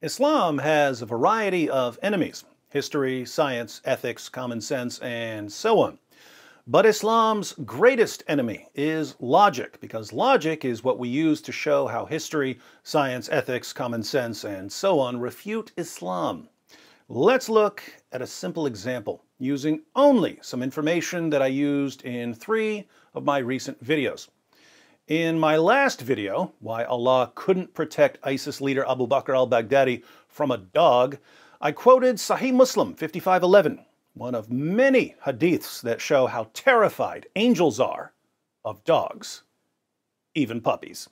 Islam has a variety of enemies: history, science, ethics, common sense, and so on. But Islam's greatest enemy is logic, because logic is what we use to show how history, science, ethics, common sense, and so on refute Islam. Let's look at a simple example using only some information that I used in 3 of my recent videos. In my last video, why Allah couldn't protect ISIS leader Abu Bakr al-Baghdadi from a dog, I quoted Sahih Muslim 5511, one of many hadiths that show how terrified angels are of dogs, even puppies.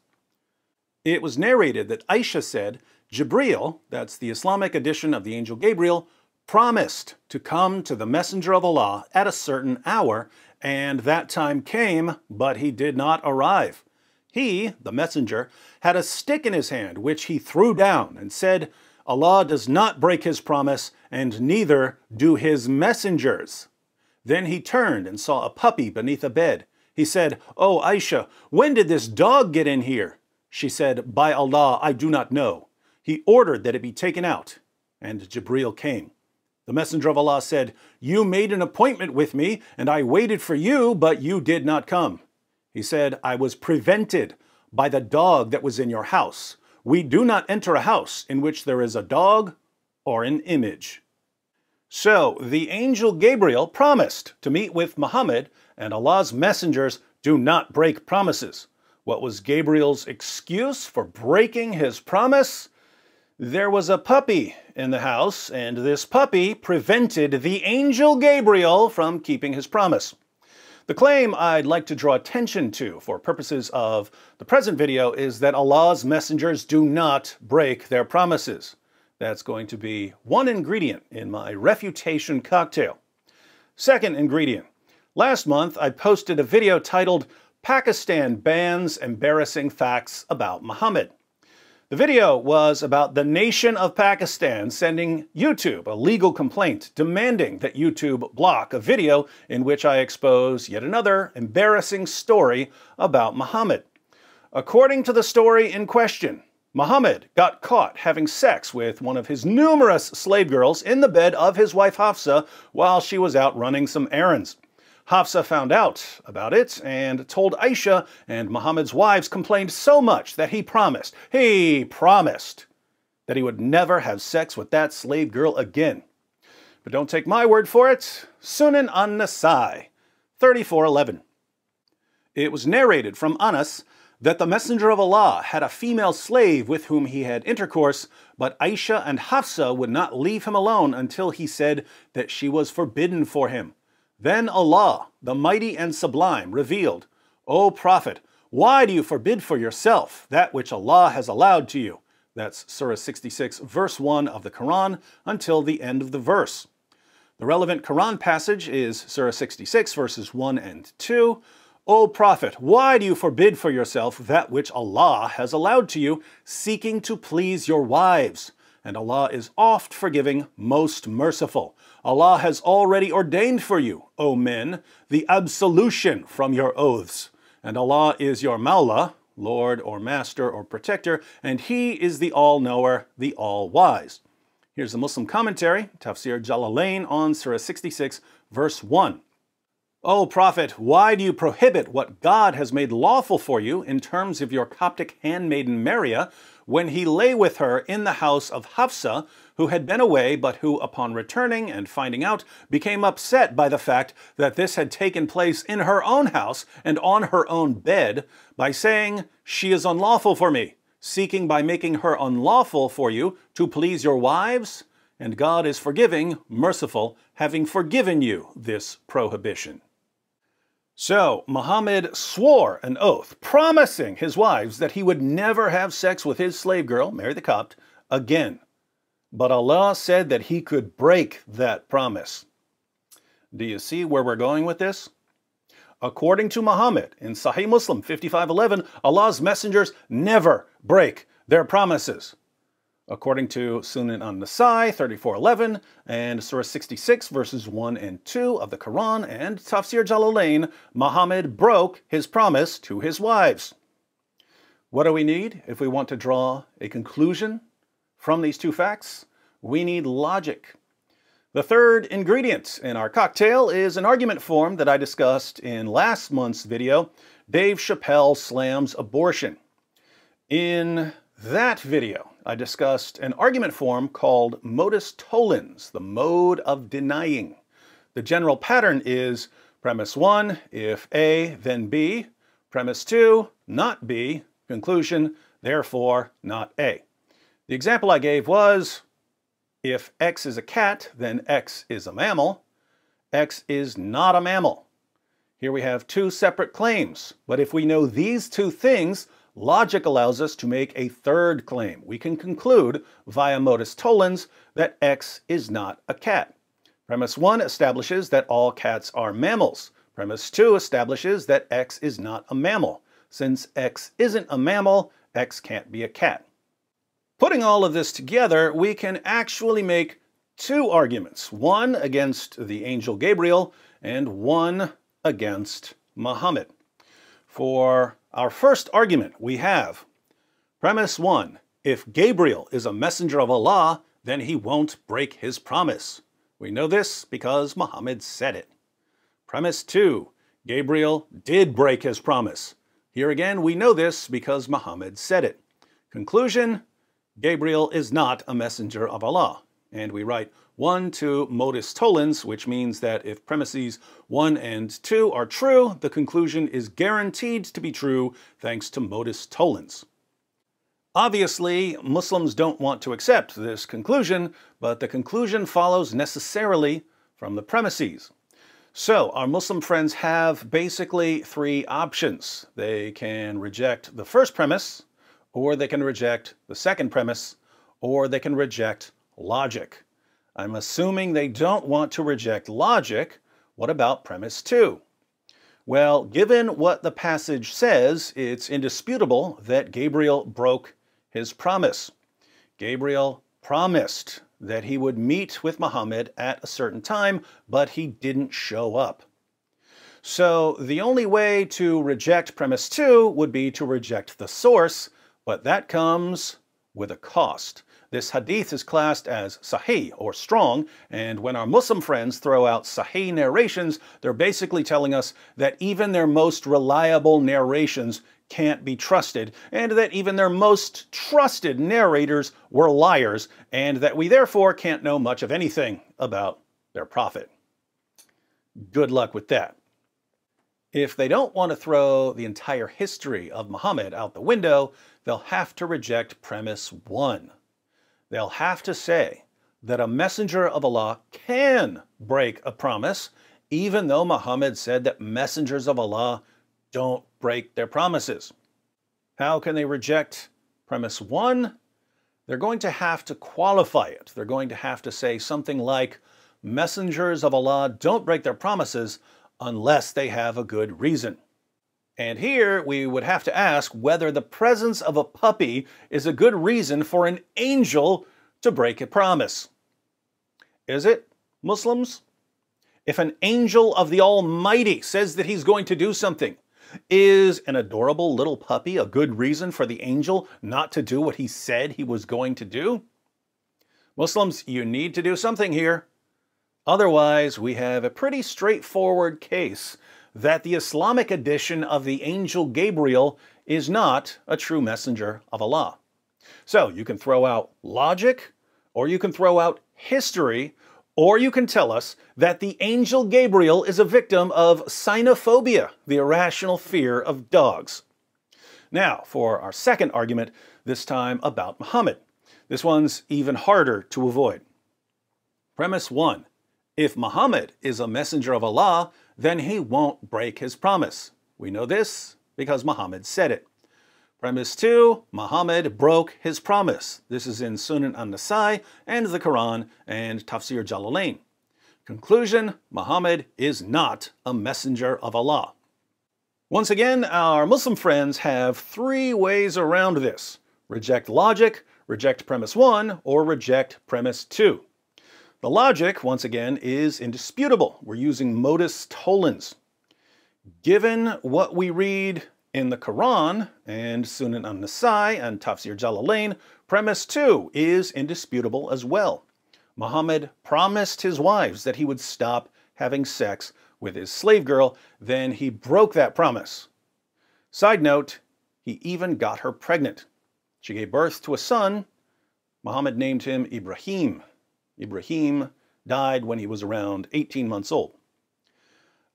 It was narrated that Aisha said Jibreel, that's the Islamic edition of the angel Gabriel, promised to come to the Messenger of Allah at a certain hour, and that time came, but he did not arrive. He, the messenger, had a stick in his hand, which he threw down and said, Allah does not break his promise, and neither do his messengers. Then he turned and saw a puppy beneath a bed. He said, "Oh, Aisha, when did this dog get in here?" She said, "By Allah, I do not know." He ordered that it be taken out, and Jibreel came. The Messenger of Allah said, "You made an appointment with me, and I waited for you, but you did not come." He said, "I was prevented by the dog that was in your house. We do not enter a house in which there is a dog or an image." So, the angel Gabriel promised to meet with Muhammad, and Allah's messengers do not break promises. What was Gabriel's excuse for breaking his promise? There was a puppy in the house, and this puppy prevented the angel Gabriel from keeping his promise. The claim I'd like to draw attention to for purposes of the present video is that Allah's messengers do not break their promises. That's going to be one ingredient in my refutation cocktail. Second ingredient. Last month I posted a video titled "Pakistan Bans Embarrassing Facts About Muhammad." The video was about the nation of Pakistan sending YouTube a legal complaint demanding that YouTube block a video in which I expose yet another embarrassing story about Muhammad. According to the story in question, Muhammad got caught having sex with one of his numerous slave girls in the bed of his wife Hafsa while she was out running some errands. Hafsa found out about it and told Aisha, and Muhammad's wives complained so much that he promised that he would never have sex with that slave girl again. But don't take my word for it. Sunan an-Nasai 3411. It was narrated from Anas that the Messenger of Allah had a female slave with whom he had intercourse, but Aisha and Hafsa would not leave him alone until he said that she was forbidden for him. Then Allah, the Mighty and Sublime, revealed, "O Prophet, why do you forbid for yourself that which Allah has allowed to you?" That's Surah 66, verse 1 of the Quran, until the end of the verse. The relevant Quran passage is Surah 66, verses 1 and 2. "O Prophet, why do you forbid for yourself that which Allah has allowed to you, seeking to please your wives? And Allah is oft forgiving, most merciful. Allah has already ordained for you, O men, the absolution from your oaths. And Allah is your Mawla, Lord or Master or Protector, and He is the All-Knower, the All-Wise." Here's the Muslim commentary, Tafsir Jalalain on Surah 66, verse 1. "O Prophet, why do you prohibit what God has made lawful for you in terms of your Coptic handmaiden Maria, when he lay with her in the house of Hafsa, who had been away, but who, upon returning and finding out, became upset by the fact that this had taken place in her own house and on her own bed, by saying, 'She is unlawful for me,' seeking by making her unlawful for you to please your wives? And God is forgiving, merciful, having forgiven you this prohibition." So, Muhammad swore an oath, promising his wives that he would never have sex with his slave girl, Mary the Copt, again. But Allah said that he could break that promise. Do you see where we're going with this? According to Muhammad, in Sahih Muslim 5511, Allah's messengers never break their promises. According to Sunan an-Nasai 3411 and Surah 66 verses 1 and 2 of the Quran and Tafsir Jalalain, Muhammad broke his promise to his wives. What do we need if we want to draw a conclusion from these two facts? We need logic. The third ingredient in our cocktail is an argument form that I discussed in last month's video, Dave Chappelle Slams Abortion. In that video, I discussed an argument form called modus tollens, the mode of denying. The general pattern is premise 1, if A, then B. Premise 2, not B. Conclusion, therefore, not A. The example I gave was, if X is a cat, then X is a mammal. X is not a mammal. Here we have two separate claims, but if we know these two things, logic allows us to make a third claim. We can conclude via modus tollens that X is not a cat. Premise 1 establishes that all cats are mammals. Premise 2 establishes that X is not a mammal. Since X isn't a mammal, X can't be a cat. Putting all of this together, we can actually make two arguments, one against the angel Gabriel and one against Muhammad. For our first argument, we have premise 1, if Gabriel is a messenger of Allah, then he won't break his promise. We know this because Muhammad said it. Premise 2, Gabriel did break his promise. Here again, we know this because Muhammad said it. Conclusion, Gabriel is not a messenger of Allah. And we write 1 to modus tollens, which means that if premises 1 and 2 are true, the conclusion is guaranteed to be true thanks to modus tollens. Obviously, Muslims don't want to accept this conclusion, but the conclusion follows necessarily from the premises. So our Muslim friends have basically three options. They can reject the first premise, or they can reject the second premise, or they can reject logic. I'm assuming they don't want to reject logic. What about premise 2? Well, given what the passage says, it's indisputable that Gabriel broke his promise. Gabriel promised that he would meet with Muhammad at a certain time, but he didn't show up. So the only way to reject premise 2 would be to reject the source, but that comes with a cost. This hadith is classed as sahih, or strong, and when our Muslim friends throw out sahih narrations, they're basically telling us that even their most reliable narrations can't be trusted, and that even their most trusted narrators were liars, and that we therefore can't know much of anything about their prophet. Good luck with that. If they don't want to throw the entire history of Muhammad out the window, they'll have to reject premise 1. They'll have to say that a messenger of Allah can break a promise, even though Muhammad said that messengers of Allah don't break their promises. How can they reject premise 1? They're going to have to qualify it. They're going to have to say something like, messengers of Allah don't break their promises unless they have a good reason. And here we would have to ask whether the presence of a puppy is a good reason for an angel to break a promise. Is it, Muslims? If an angel of the Almighty says that he's going to do something, is an adorable little puppy a good reason for the angel not to do what he said he was going to do? Muslims, you need to do something here. Otherwise, we have a pretty straightforward case that the Islamic edition of the angel Gabriel is not a true messenger of Allah. So you can throw out logic, or you can throw out history, or you can tell us that the angel Gabriel is a victim of cynophobia, the irrational fear of dogs. Now, for our second argument, this time about Muhammad. This one's even harder to avoid. Premise 1. If Muhammad is a messenger of Allah, then he won't break his promise. We know this because Muhammad said it. Premise 2, Muhammad broke his promise. This is in Sunan an-Nasai and the Quran and Tafsir Jalalain. Conclusion, Muhammad is not a messenger of Allah. Once again, our Muslim friends have three ways around this. Reject logic, reject premise 1, or reject premise 2. The logic, once again, is indisputable. We're using modus tollens. Given what we read In the Quran and Sunan an-Nasai and Tafsir Jalalain, premise 2 is indisputable as well. Muhammad promised his wives that he would stop having sex with his slave girl, then he broke that promise. Side note, he even got her pregnant. She gave birth to a son. Muhammad named him Ibrahim. Ibrahim died when he was around 18 months old.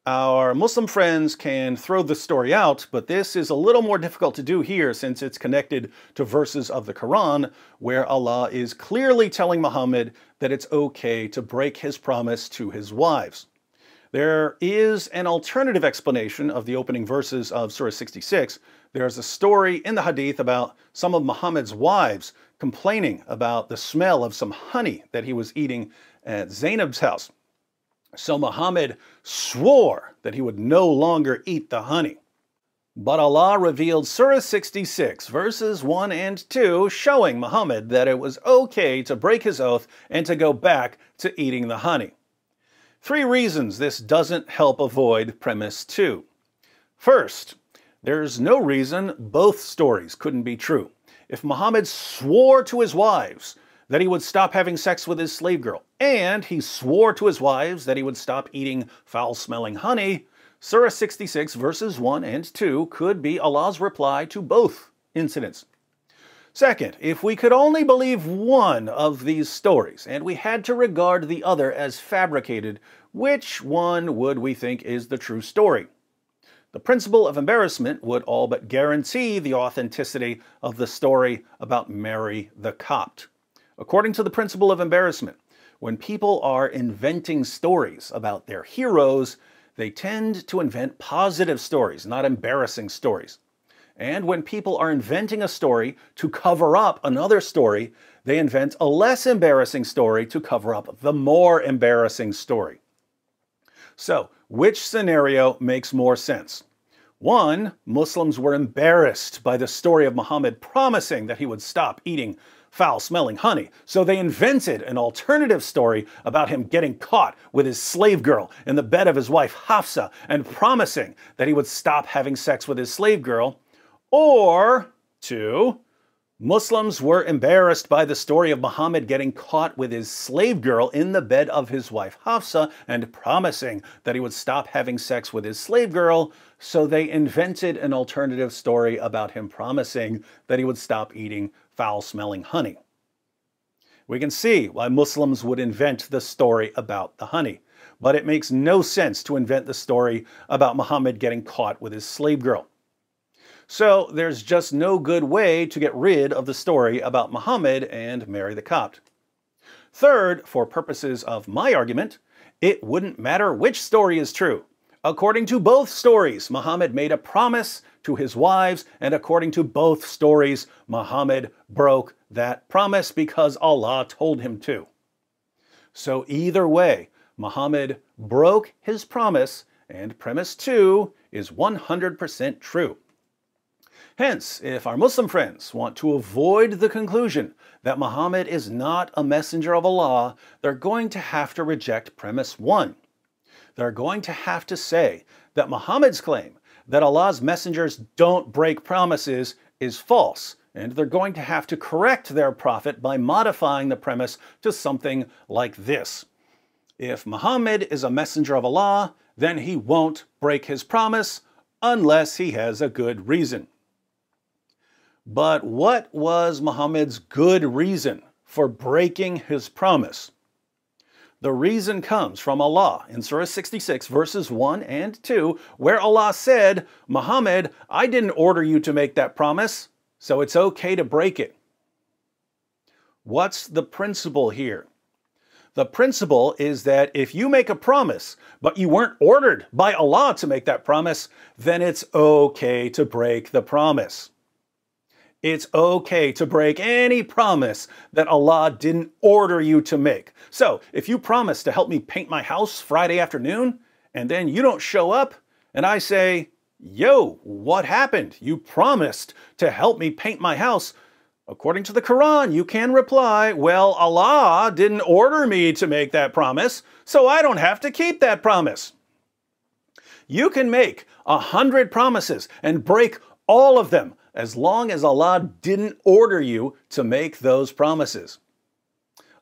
Our Muslim friends can throw the story out, but this is a little more difficult to do here since it's connected to verses of the Quran where Allah is clearly telling Muhammad that it's okay to break his promise to his wives. There is an alternative explanation of the opening verses of Surah 66. There's a story in the Hadith about some of Muhammad's wives complaining about the smell of some honey that he was eating at Zainab's house. So Muhammad swore that he would no longer eat the honey. But Allah revealed Surah 66, verses 1 and 2, showing Muhammad that it was okay to break his oath and to go back to eating the honey. 3 reasons this doesn't help avoid premise 2. First, there's no reason both stories couldn't be true. If Muhammad swore to his wives that he would stop having sex with his slave girl, and he swore to his wives that he would stop eating foul-smelling honey, Surah 66 verses 1 and 2 could be Allah's reply to both incidents. Second, if we could only believe one of these stories, and we had to regard the other as fabricated, which one would we think is the true story? The principle of embarrassment would all but guarantee the authenticity of the story about Mary the Copt. According to the principle of embarrassment, when people are inventing stories about their heroes, they tend to invent positive stories, not embarrassing stories. And when people are inventing a story to cover up another story, they invent a less embarrassing story to cover up the more embarrassing story. So, which scenario makes more sense? 1, Muslims were embarrassed by the story of Muhammad promising that he would stop eating foul-smelling honey, so they invented an alternative story about him getting caught with his slave girl in the bed of his wife Hafsa and promising that he would stop having sex with his slave girl. Or 2, Muslims were embarrassed by the story of Muhammad getting caught with his slave girl in the bed of his wife Hafsa and promising that he would stop having sex with his slave girl, so they invented an alternative story about him promising that he would stop eating foul-smelling honey. We can see why Muslims would invent the story about the honey, but it makes no sense to invent the story about Muhammad getting caught with his slave girl. So there's just no good way to get rid of the story about Muhammad and Mary the Copt. Third, for purposes of my argument, it wouldn't matter which story is true. According to both stories, Muhammad made a promise to his wives, and according to both stories, Muhammad broke that promise because Allah told him to. So either way, Muhammad broke his promise, and premise 2 is 100% true. Hence, if our Muslim friends want to avoid the conclusion that Muhammad is not a messenger of Allah, they're going to have to reject premise 1. They're going to have to say that Muhammad's claim that Allah's messengers don't break promises is false, and they're going to have to correct their prophet by modifying the premise to something like this. If Muhammad is a messenger of Allah, then he won't break his promise unless he has a good reason. But what was Muhammad's good reason for breaking his promise? The reason comes from Allah in Surah 66 verses 1 and 2, where Allah said, "Muhammad, I didn't order you to make that promise, so it's okay to break it." What's the principle here? The principle is that if you make a promise, but you weren't ordered by Allah to make that promise, then it's okay to break the promise. It's okay to break any promise that Allah didn't order you to make. So, if you promise to help me paint my house Friday afternoon, and then you don't show up, and I say, "Yo, what happened? You promised to help me paint my house." According to the Quran, you can reply, "Well, Allah didn't order me to make that promise, so I don't have to keep that promise." You can make 100 promises and break all of them as long as Allah didn't order you to make those promises.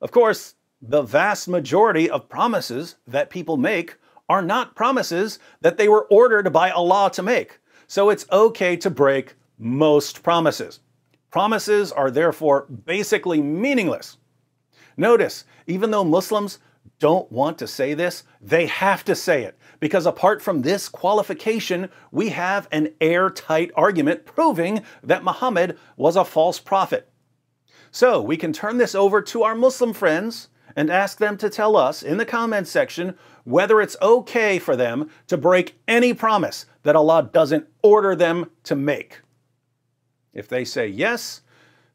Of course, the vast majority of promises that people make are not promises that they were ordered by Allah to make. So it's okay to break most promises. Promises are therefore basically meaningless. Notice, even though Muslims don't want to say this, they have to say it, because apart from this qualification, we have an airtight argument proving that Muhammad was a false prophet. So we can turn this over to our Muslim friends and ask them to tell us in the comments section whether it's okay for them to break any promise that Allah doesn't order them to make. If they say yes,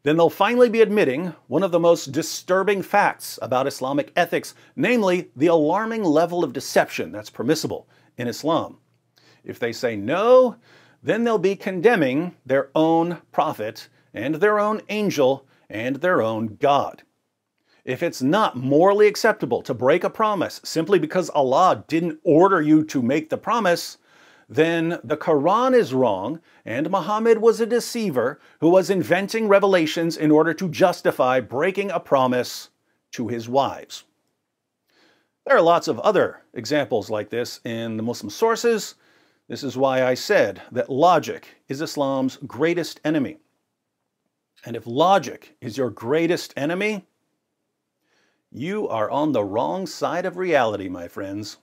then they'll finally be admitting one of the most disturbing facts about Islamic ethics, namely the alarming level of deception that's permissible in Islam. If they say no, then they'll be condemning their own prophet and their own angel and their own God. If it's not morally acceptable to break a promise simply because Allah didn't order you to make the promise, then the Quran is wrong and Muhammad was a deceiver who was inventing revelations in order to justify breaking a promise to his wives. There are lots of other examples like this in the Muslim sources. This is why I said that logic is Islam's greatest enemy. And if logic is your greatest enemy, you are on the wrong side of reality, my friends.